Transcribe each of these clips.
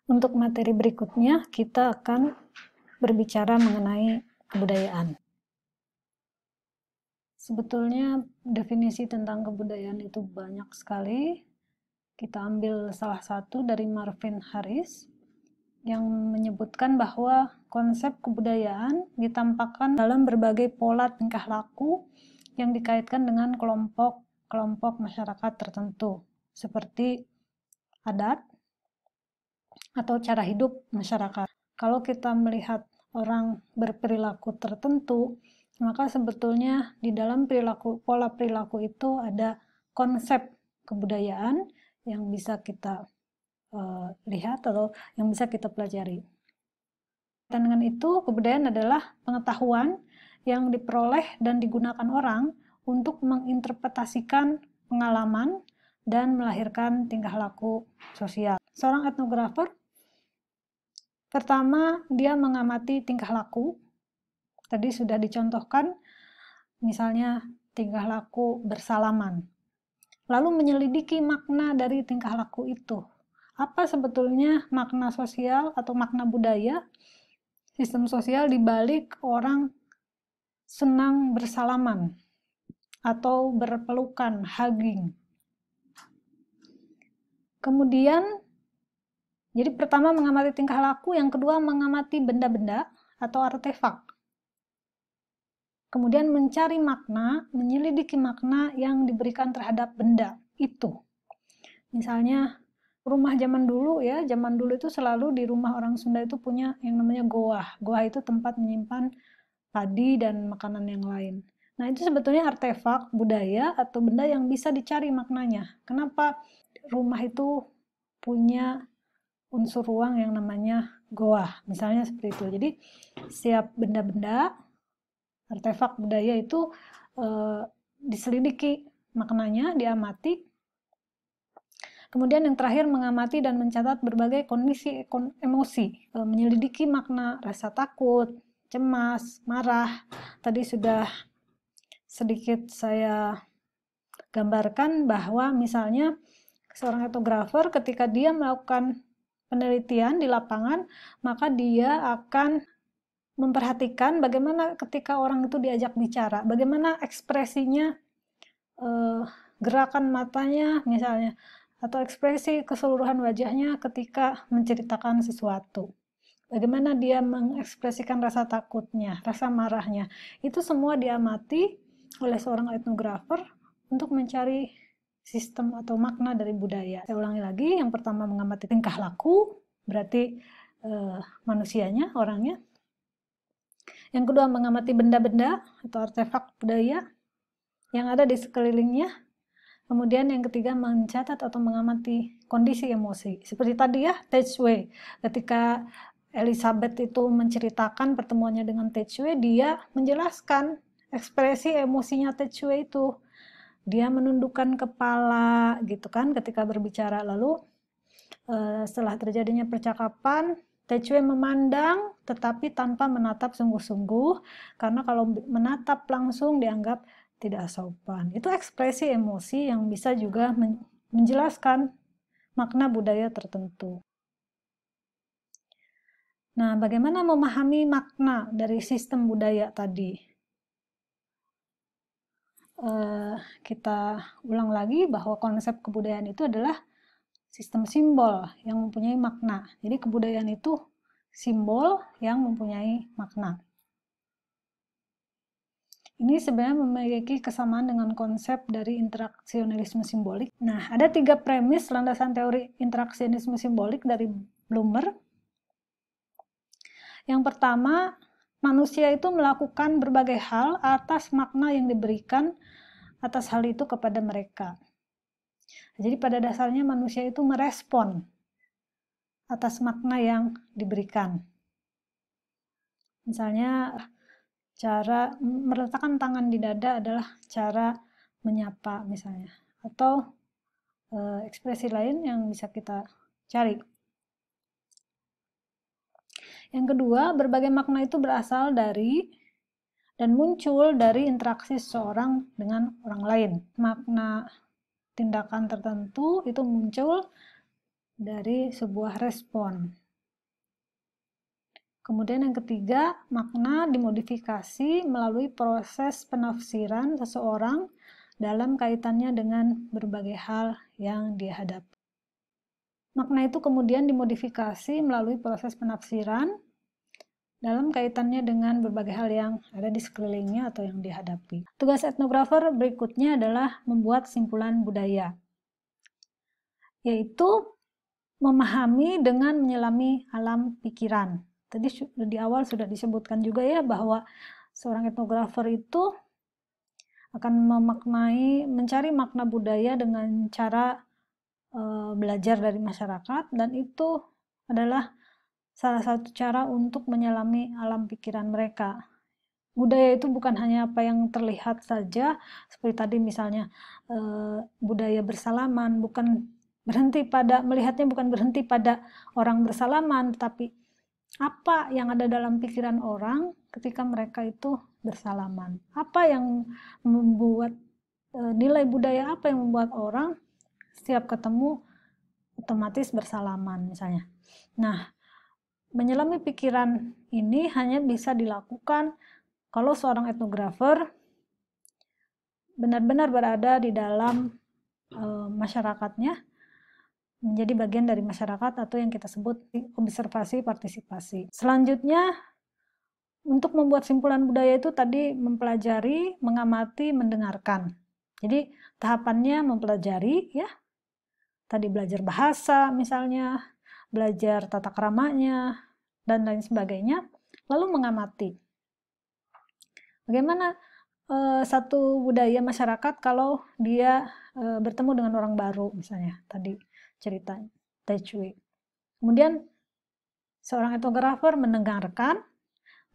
Untuk materi berikutnya, kita akan berbicara mengenai kebudayaan. Sebetulnya definisi tentang kebudayaan itu banyak sekali. Kita ambil salah satu dari Marvin Harris yang menyebutkan bahwa konsep kebudayaan ditampakkan dalam berbagai pola tingkah laku yang dikaitkan dengan kelompok masyarakat tertentu, seperti adat atau cara hidup masyarakat. Kalau kita melihat orang berperilaku tertentu, maka sebetulnya di dalam pola perilaku itu ada konsep kebudayaan yang bisa kita lihat atau yang bisa kita pelajari. Dan dengan itu, kebudayaan adalah pengetahuan yang diperoleh dan digunakan orang untuk menginterpretasikan pengalaman dan melahirkan tingkah laku sosial. Seorang etnografer, pertama dia mengamati tingkah laku. Tadi sudah dicontohkan, misalnya tingkah laku bersalaman. Lalu menyelidiki makna dari tingkah laku itu. Apa sebetulnya makna sosial atau makna budaya, sistem sosial di balik orang senang bersalaman atau berpelukan, hugging. Kemudian, jadi pertama mengamati tingkah laku, yang kedua mengamati benda-benda atau artefak. Kemudian mencari makna, menyelidiki makna yang diberikan terhadap benda itu. Misalnya rumah zaman dulu ya, zaman dulu itu selalu di rumah orang Sunda itu punya yang namanya goah. Goah itu tempat menyimpan padi dan makanan yang lain. Nah, itu sebetulnya artefak budaya atau benda yang bisa dicari maknanya. Kenapa rumah itu punya unsur ruang yang namanya goah, misalnya seperti itu. Jadi, setiap benda-benda artefak budaya itu diselidiki maknanya, diamati. Kemudian yang terakhir mengamati dan mencatat berbagai kondisi emosi, menyelidiki makna rasa takut, cemas, marah. Tadi sudah sedikit saya gambarkan bahwa misalnya seorang etnografer ketika dia melakukan penelitian di lapangan, maka dia akan memperhatikan bagaimana ketika orang itu diajak bicara, bagaimana ekspresinya, gerakan matanya misalnya, atau ekspresi keseluruhan wajahnya ketika menceritakan sesuatu. Bagaimana dia mengekspresikan rasa takutnya, rasa marahnya. Itu semua diamati oleh seorang etnografer untuk mencari sistem atau makna dari budaya. Saya ulangi lagi, yang pertama mengamati tingkah laku, berarti manusianya, orangnya. Yang kedua mengamati benda-benda atau artefak budaya yang ada di sekelilingnya. Kemudian yang ketiga mencatat atau mengamati kondisi emosi. Seperti tadi ya, Tetsuwe. Ketika Elizabeth itu menceritakan pertemuannya dengan Tetsuwe, dia menjelaskan ekspresi emosinya Tetsuwe itu. Dia menundukkan kepala gitu kan ketika berbicara. Lalu setelah terjadinya percakapan, Tetsuwe memandang tetapi tanpa menatap sungguh-sungguh, karena kalau menatap langsung dianggap tidak sopan. Itu ekspresi emosi yang bisa juga menjelaskan makna budaya tertentu. Nah, bagaimana memahami makna dari sistem budaya tadi? Kita ulang lagi bahwa konsep kebudayaan itu adalah sistem simbol yang mempunyai makna. Jadi kebudayaan itu simbol yang mempunyai makna. Ini sebenarnya memiliki kesamaan dengan konsep dari interaksionisme simbolik. Nah, ada 3 premis landasan teori interaksionisme simbolik dari Blumer. Yang pertama, manusia itu melakukan berbagai hal atas makna yang diberikan atas hal itu kepada mereka. Jadi pada dasarnya manusia itu merespon atas makna yang diberikan. Misalnya, cara meletakkan tangan di dada adalah cara menyapa misalnya, atau ekspresi lain yang bisa kita cari. Yang kedua, berbagai makna itu berasal dari dan muncul dari interaksi seseorang dengan orang lain. Makna tindakan tertentu itu muncul dari sebuah respon. Kemudian yang ketiga, makna dimodifikasi melalui proses penafsiran seseorang dalam kaitannya dengan berbagai hal yang dia hadapi. Makna itu kemudian dimodifikasi melalui proses penafsiran dalam kaitannya dengan berbagai hal yang ada di sekelilingnya atau yang dihadapi. Tugas etnografer berikutnya adalah membuat simpulan budaya, yaitu memahami dengan menyelami alam pikiran. Tadi di awal sudah disebutkan juga ya bahwa seorang etnografer itu akan mencari makna budaya dengan cara belajar dari masyarakat, dan itu adalah salah satu cara untuk menyelami alam pikiran mereka. Budaya itu bukan hanya apa yang terlihat saja, seperti tadi misalnya budaya bersalaman, bukan berhenti pada melihatnya, bukan berhenti pada orang bersalaman, tetapi apa yang ada dalam pikiran orang ketika mereka itu bersalaman. Apa yang membuat nilai budaya apa yang membuat orang setiap ketemu otomatis bersalaman misalnya. Nah, menyelami pikiran ini hanya bisa dilakukan kalau seorang etnografer benar-benar berada di dalam masyarakatnya, menjadi bagian dari masyarakat atau yang kita sebut observasi partisipasi. Selanjutnya, untuk membuat simpulan budaya itu tadi mempelajari, mengamati, mendengarkan. Jadi tahapannya mempelajari ya. Tadi belajar bahasa misalnya, belajar tata keramanya dan lain sebagainya, lalu mengamati. Bagaimana satu budaya masyarakat kalau dia bertemu dengan orang baru misalnya, tadi cerita Tecui. Kemudian seorang etnografer mendengarkan,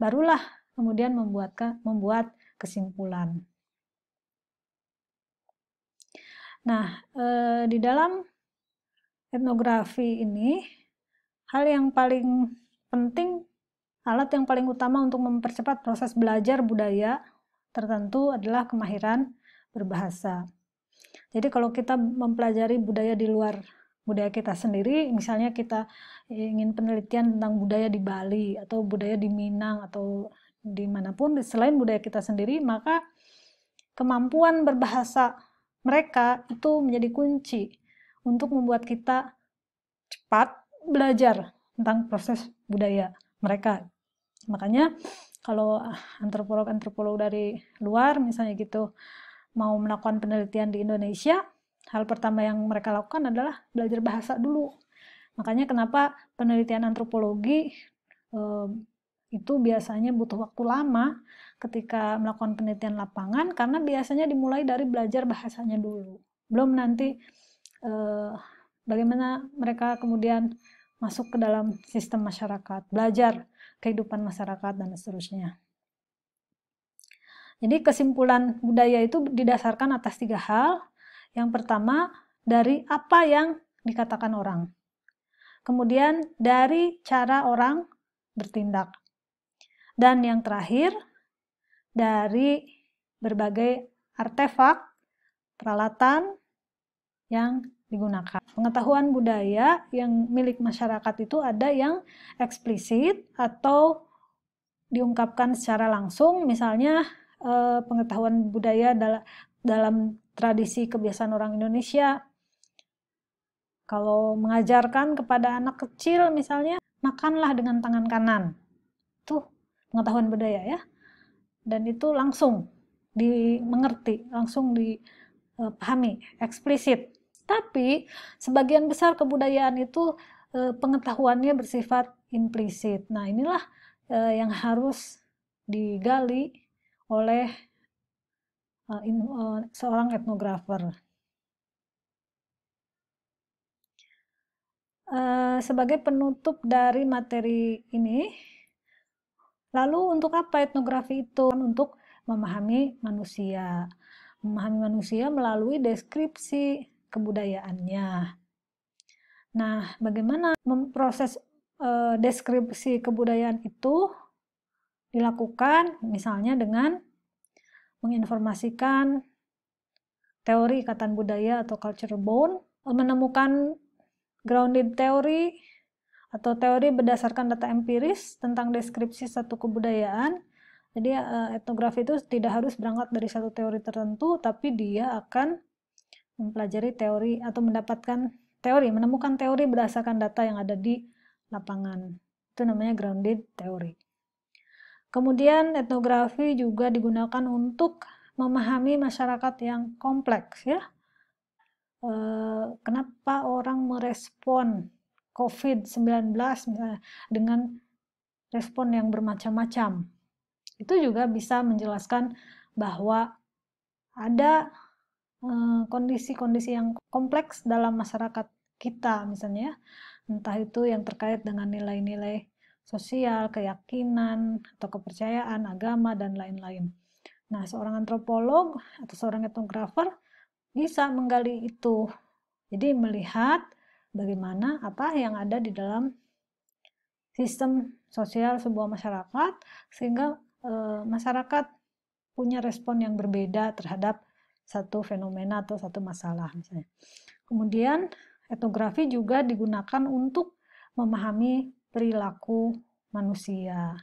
barulah kemudian membuat kesimpulan. Nah, di dalam etnografi ini, hal yang paling penting, alat yang paling utama untuk mempercepat proses belajar budaya tertentu adalah kemahiran berbahasa. Jadi kalau kita mempelajari budaya di luar budaya kita sendiri, misalnya kita ingin penelitian tentang budaya di Bali atau budaya di Minang atau dimanapun selain budaya kita sendiri, maka kemampuan berbahasa mereka itu menjadi kunci untuk membuat kita cepat belajar tentang proses budaya mereka. Makanya kalau antropolog-antropolog dari luar misalnya gitu mau melakukan penelitian di Indonesia, hal pertama yang mereka lakukan adalah belajar bahasa dulu. Makanya kenapa penelitian antropologi itu biasanya butuh waktu lama ketika melakukan penelitian lapangan, karena biasanya dimulai dari belajar bahasanya dulu. Belum nanti bagaimana mereka kemudian masuk ke dalam sistem masyarakat, belajar kehidupan masyarakat dan seterusnya. Jadi kesimpulan budaya itu didasarkan atas 3 hal. Yang pertama, dari apa yang dikatakan orang. Kemudian dari cara orang bertindak. Dan yang terakhir, dari berbagai artefak, peralatan yang digunakan. Pengetahuan budaya yang milik masyarakat itu ada yang eksplisit atau diungkapkan secara langsung, misalnya pengetahuan budaya dalam tradisi kebiasaan orang Indonesia. Kalau mengajarkan kepada anak kecil misalnya, makanlah dengan tangan kanan. Itu pengetahuan budaya ya. Dan itu langsung dimengerti, langsung dipahami, eksplisit. Tapi sebagian besar kebudayaan itu pengetahuannya bersifat implisit. Nah, inilah yang harus digali oleh seorang etnografer. Sebagai penutup dari materi ini, lalu untuk apa etnografi itu? Untuk memahami manusia. Memahami manusia melalui deskripsi kebudayaannya. Nah, bagaimana memproses deskripsi kebudayaan itu dilakukan? Misalnya dengan menginformasikan teori ikatan budaya atau cultural bond, menemukan grounded theory atau teori berdasarkan data empiris tentang deskripsi satu kebudayaan. Jadi etnografi itu tidak harus berangkat dari satu teori tertentu, tapi dia akan mempelajari teori atau mendapatkan teori, menemukan teori berdasarkan data yang ada di lapangan. Itu namanya grounded theory. Kemudian etnografi juga digunakan untuk memahami masyarakat yang kompleks, ya. Kenapa orang merespon COVID-19 misalnya dengan respon yang bermacam-macam. Itu juga bisa menjelaskan bahwa ada kondisi-kondisi yang kompleks dalam masyarakat kita misalnya, entah itu yang terkait dengan nilai-nilai sosial, keyakinan, atau kepercayaan, agama, dan lain-lain. Nah, seorang antropolog atau seorang etnografer bisa menggali itu. Jadi melihat bagaimana apa yang ada di dalam sistem sosial sebuah masyarakat, sehingga masyarakat punya respon yang berbeda terhadap satu fenomena atau satu masalah misalnya. Kemudian etnografi juga digunakan untuk memahami perilaku manusia.